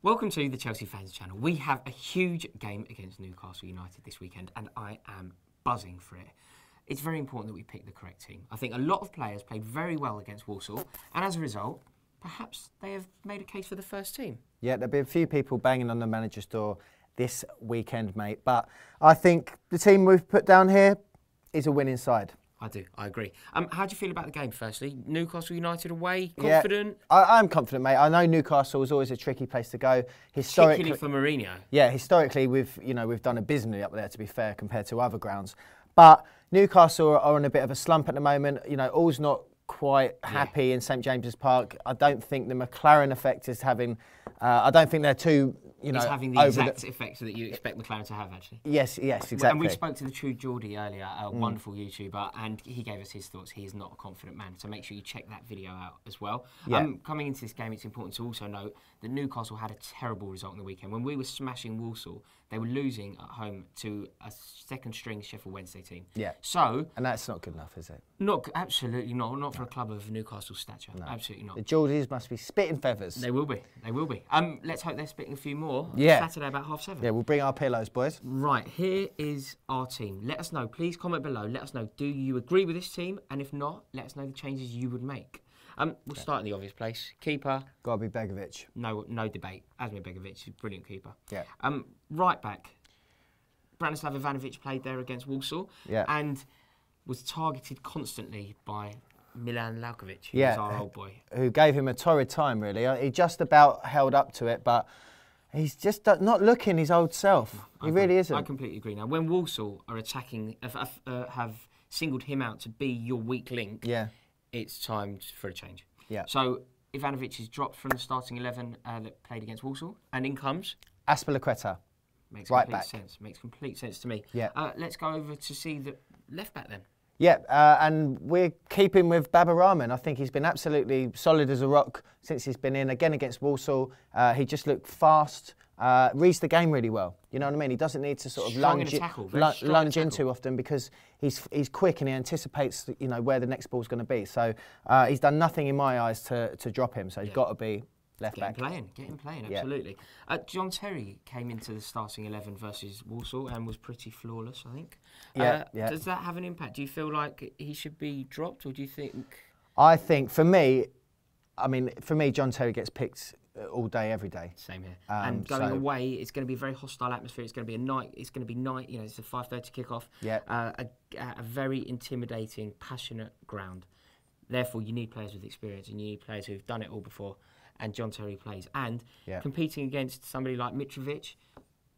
Welcome to the Chelsea Fans Channel. We have a huge game against Newcastle United this weekend and I am buzzing for it. It's very important that we pick the correct team. I think a lot of players played very well against Walsall and as a result, perhaps they have made a case for the first team. Yeah, there'll be a few people banging on the manager's door this weekend, mate. But I think the team we've put down here is a winning side. I agree. How do you feel about the game, firstly? Newcastle United away, confident? Yeah, I'm confident, mate. I know Newcastle is always a tricky place to go. Particularly for Mourinho. Yeah, historically, we've done abysmally up there, to be fair, compared to other grounds. But Newcastle are on a bit of a slump at the moment. You know, all's not quite happy in St James's Park. I don't think the McLaren effect is having... I don't think they're too... It's having the exact effect that you expect McLaren to have, actually. Yes, exactly. And we spoke to the True Geordie earlier, a wonderful YouTuber, and he gave us his thoughts. He is not a confident man, so make sure you check that video out as well. Yeah. Coming into this game, it's important to also note that Newcastle had a terrible result on the weekend. When we were smashing Walsall, they were losing at home to a second-string Sheffield Wednesday team. Yeah. So... And that's not good enough, is it? Absolutely not. Not for a club of Newcastle stature. No. Absolutely not. The Geordies must be spitting feathers. They will be. They will be. Let's hope they're spitting a few more. Saturday about 7:30. Yeah, we'll bring our pillows, boys. Right, here is our team. Let us know. Please comment below. Let us know. Do you agree with this team? And if not, let us know the changes you would make. We'll start in the obvious place. Keeper. Gotta be Begovic. No debate. Asmir Begovic is a brilliant keeper. Yeah. Right back. Branislav Ivanovic played there against Walsall. Yeah. And was targeted constantly by Milan Lalkovic, who's our old boy. Who gave him a torrid time, really. He just about held up to it, but he's just not looking his old self. He really isn't. I completely agree. Now, when Walsall are attacking, have singled him out to be your weak link, it's time for a change. Yeah. So Ivanovic is dropped from the starting 11 that played against Walsall, and in comes Azpilicueta. Makes right complete back. sense. Makes complete sense to me. Yeah. Let's go over to see the left back then. Yeah, and we're keeping with Baba Rahman. I think he's been absolutely solid as a rock since he's been in. Again against Walsall, he just looked fast, reads the game really well. You know what I mean? He doesn't need to sort of lunge in too often because he's quick and he anticipates where the next ball's going to be. So he's done nothing in my eyes to drop him. So he's got to be left back. Get him playing, absolutely. John Terry came into the starting 11 versus Walsall and was pretty flawless, I think. Does that have an impact? Do you feel like he should be dropped, or do you think... I think, for me, John Terry gets picked all day, every day. Same here. And going away, it's going to be a very hostile atmosphere. It's going to be a night. It's going to be night. It's a 5:30 kickoff. Yeah. A very intimidating, passionate ground. Therefore, you need players with experience and you need players who've done it all before. And John Terry plays. And competing against somebody like Mitrovic,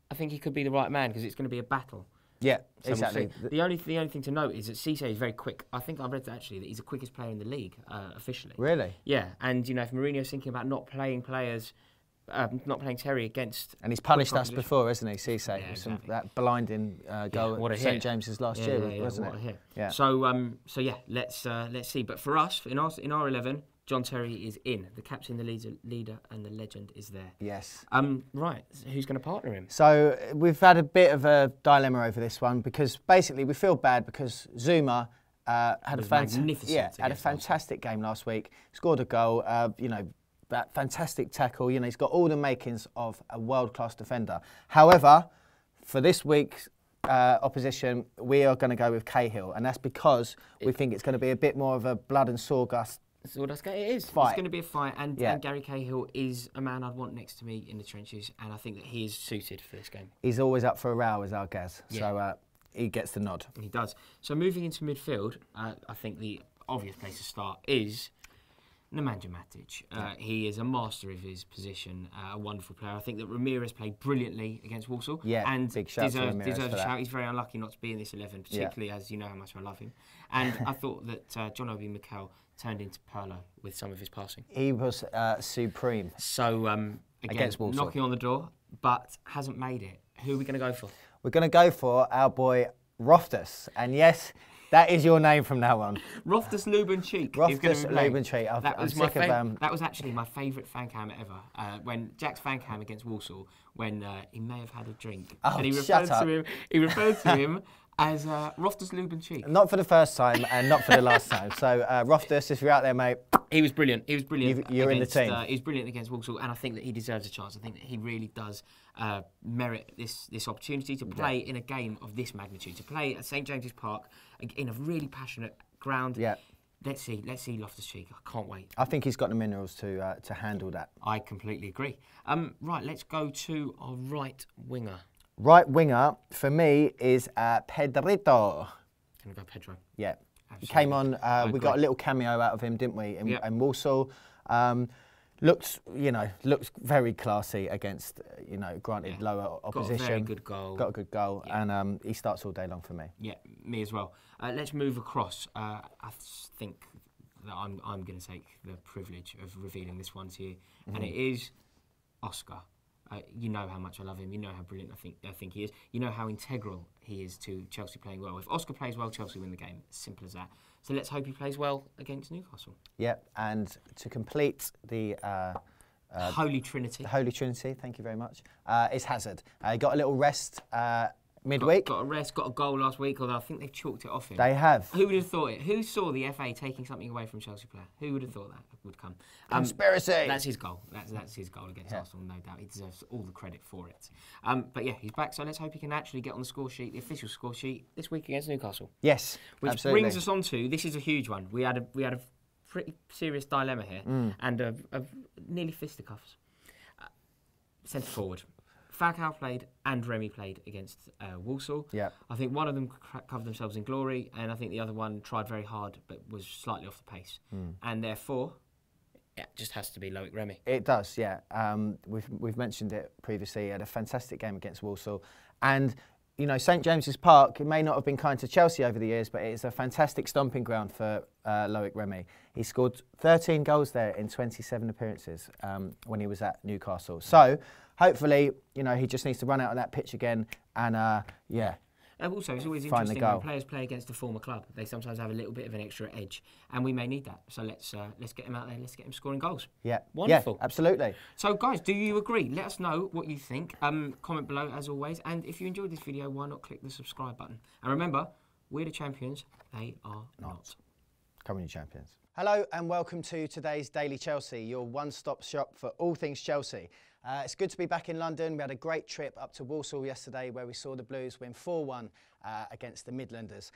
I think he could be the right man because it's going to be a battle. Yeah, so exactly. The only thing to note is that Cisse is very quick. I think I read that actually that he's the quickest player in the league officially. Really? Yeah, and if Mourinho's thinking about not playing Terry against... And he's punished us before, hasn't he, Cisse? Yeah, exactly. That blinding goal at St James's last year, wasn't it? Yeah. So let's see. But for us, in our 11, John Terry is in. The captain, the leader, and the legend is there. Yes. Right. So who's going to partner him? So we've had a bit of a dilemma over this one because basically we feel bad because Zuma had a fantastic game last week. Scored a goal. That fantastic tackle. He's got all the makings of a world-class defender. However, for this week's opposition, we are going to go with Cahill, and that's because we think it's going to be a bit more of a blood and sawdust. So it is. Fight. It's going to be a fight, and Gary Cahill is a man I'd want next to me in the trenches, and I think that he is suited for this game. He's always up for a row, as our Gaz, so he gets the nod. He does. So moving into midfield, I think the obvious place to start is Nemanja Matic. He is a master of his position, a wonderful player. I think that Ramirez played brilliantly against Walsall. Yeah, and big shout deserves a shout. He's very unlucky not to be in this 11, particularly as you know how much I love him. And I thought that John Obi Mikel turned into Perlo with some of his passing. He was supreme. So, against Walsall. Knocking on the door, but hasn't made it. Who are we going to go for? We're going to go for our boy Roftus. And yes, that is your name from now on. Roftus Luban-Cheek. Roftus Luban-Cheek. That was actually my favourite fan cam ever. When Jack's fan cam against Walsall, when he may have had a drink. Oh, and he referred to him as Loftus-Cheek. Not for the first time and not for the last time. So, Loftus, if you're out there, mate. He was brilliant. He was brilliant. You're in the team. He was brilliant against Walsall, and I think that he deserves a chance. I think that he really does merit this opportunity to play in a game of this magnitude, to play at St James's Park in a really passionate ground. Yeah. Let's see Loftus-Cheek. I can't wait. I think he's got the minerals to handle that. I completely agree. Right, let's go to our right winger. Right winger for me is Pedrito. Can I go Pedro? Yeah. Absolutely. He came on. We got a little cameo out of him, didn't we? In Walsall. Looked very classy against, granted lower opposition. Got a very good goal. Got a good goal, and he starts all day long for me. Yeah, me as well. Let's move across. I think that I'm going to take the privilege of revealing this one to you, and it is Oscar. You know how much I love him. You know how brilliant I think he is. You know how integral he is to Chelsea playing well. If Oscar plays well, Chelsea win the game. Simple as that. So let's hope he plays well against Newcastle. Yep, and to complete the Holy Trinity. Holy Trinity, thank you very much, is Hazard. He got a little rest midweek. Got a rest, got a goal last week, although I think they've chalked it off him. They have. Who would have thought it? Who saw the FA taking something away from a Chelsea player? Who would have thought that would come? Conspiracy! That's his goal. That's his goal against Arsenal, no doubt. He deserves all the credit for it. But yeah, he's back, so let's hope he can actually get on the score sheet, the official score sheet, this week against Newcastle. Yes, Which absolutely. brings us on to, this is a huge one. We had a pretty serious dilemma here, and of nearly fisticuffs. Centre forward. Falcao played and Remy played against Walsall. Yeah. I think one of them covered themselves in glory, and I think the other one tried very hard but was slightly off the pace. And therefore, it just has to be Loic Remy. It does, yeah. We've mentioned it previously. He had a fantastic game against Walsall. And, St James's Park, it may not have been kind to Chelsea over the years, but it is a fantastic stomping ground for Loic Remy. He scored 13 goals there in 27 appearances when he was at Newcastle. So, hopefully, he just needs to run out on that pitch again and, Also, it's always interesting when players play against a former club. They sometimes have a little bit of an extra edge, and we may need that. So let's get him out there. Let's get him scoring goals. Yeah, wonderful. Yeah, absolutely. So, guys, do you agree? Let us know what you think. Comment below, as always. And if you enjoyed this video, why not click the subscribe button? And remember, we're the champions. They are not. Come on, you champions. Hello and welcome to today's Daily Chelsea, your one-stop shop for all things Chelsea. It's good to be back in London. We had a great trip up to Walsall yesterday where we saw the Blues win 4-1 against the Midlanders.